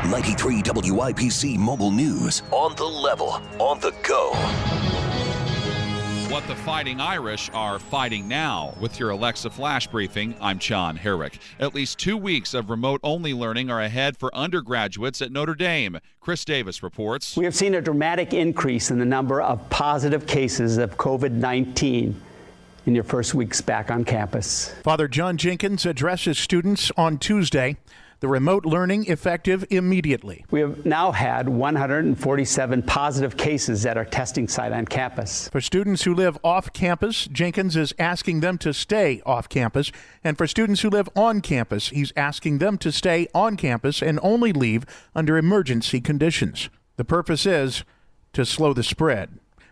93 WIBC Mobile News. On the level, on the go. What the Fighting Irish are fighting now. With your Alexa Flash Briefing, I'm John Herrick. At least 2 weeks of remote-only learning are ahead for undergraduates at Notre Dame. Chris Davis reports. We have seen a dramatic increase in the number of positive cases of COVID-19 in your first weeks back on campus. Father John Jenkins addresses students on Tuesday. The remote learning effective immediately. We have now had 147 positive cases at our testing site on campus. For students who live off campus, Jenkins is asking them to stay off campus. And for students who live on campus, he's asking them to stay on campus and only leave under emergency conditions. The purpose is to slow the spread.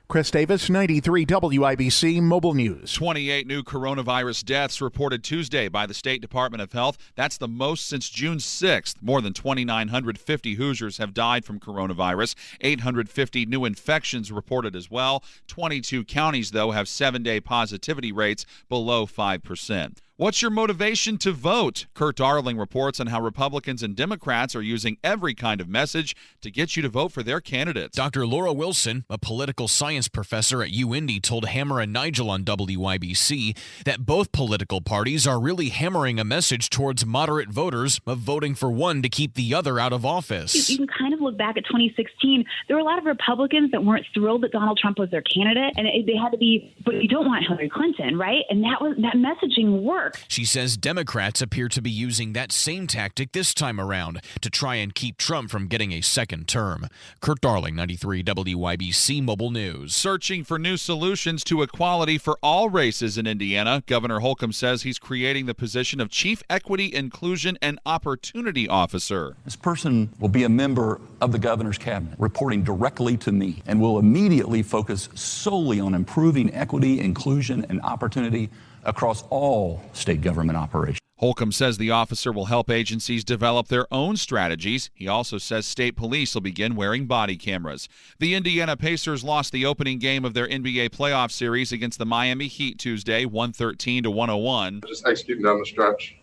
Chris Davis, 93 WIBC Mobile News. 28 new coronavirus deaths reported Tuesday by the State Department of Health. That's the most since June 6th. More than 2,950 Hoosiers have died from coronavirus. 850 new infections reported as well. 22 counties, though, have 7-day positivity rates below 5%. What's your motivation to vote? Kurt Darling reports on how Republicans and Democrats are using every kind of message to get you to vote for their candidates. Dr. Laura Wilson, a political science professor at UIndy, told Hammer and Nigel on WIBC that both political parties are really hammering a message towards moderate voters of voting for one to keep the other out of office. You can kind of look back at 2016. There were a lot of Republicans that weren't thrilled that Donald Trump was their candidate, and they had to be, but you don't want Hillary Clinton, right? And that messaging worked. She says Democrats appear to be using that same tactic this time around to try and keep Trump from getting a second term. Kurt Darling, 93 WIBC Mobile News. Searching for new solutions to equality for all races in Indiana, Governor Holcomb says he's creating the position of Chief Equity, Inclusion, and Opportunity Officer. This person will be a member of the governor's cabinet, reporting directly to me, and will immediately focus solely on improving equity, inclusion, and opportunity across all state government operations. Holcomb says the officer will help agencies develop their own strategies. He also says state police will begin wearing body cameras. The Indiana Pacers lost the opening game of their NBA playoff series against the Miami Heat Tuesday, 113-101. Just executing down the stretch.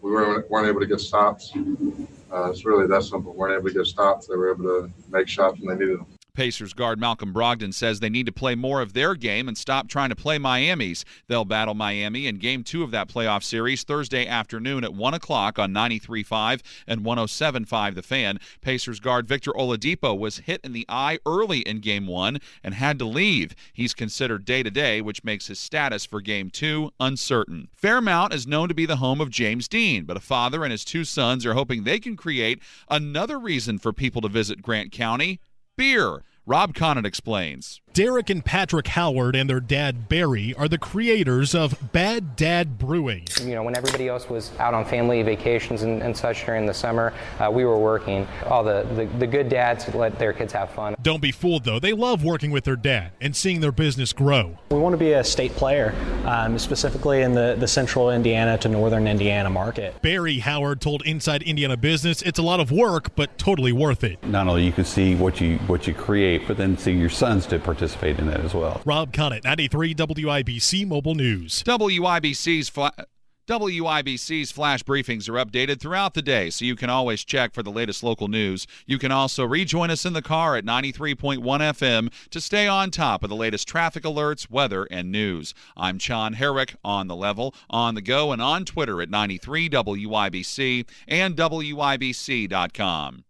We weren't able to get stops. It's really that simple. We weren't able to get stops. They were able to make shots when they needed them. Pacers guard Malcolm Brogdon says they need to play more of their game and stop trying to play Miami's. They'll battle Miami in Game 2 of that playoff series Thursday afternoon at 1 o'clock on 93.5 and 107.5 The Fan. Pacers guard Victor Oladipo was hit in the eye early in Game 1 and had to leave. He's considered day-to-day, which makes his status for Game 2 uncertain. Fairmount is known to be the home of James Dean, but a father and his 2 sons are hoping they can create another reason for people to visit Grant County: beer. Rob Conant explains. Derek and Patrick Howard and their dad Barry are the creators of Bad Dad Brewing. You know, when everybody else was out on family vacations and such during the summer, we were working. All the good dads let their kids have fun. Don't be fooled, though. They love working with their dad and seeing their business grow. We want to be a state player, specifically in the central Indiana to northern Indiana market. Barry Howard told Inside Indiana Business it's a lot of work, but totally worth it. Not only you can see what you create, but then see your sons to participate in that as well. Rob Conant, 93 WIBC Mobile News. WIBC's flash briefings are updated throughout the day, so you can always check for the latest local news. You can also rejoin us in the car at 93.1 FM to stay on top of the latest traffic alerts, weather, and news. I'm John Herrick, on the level, on the go, and on Twitter at 93 WIBC and WIBC.com.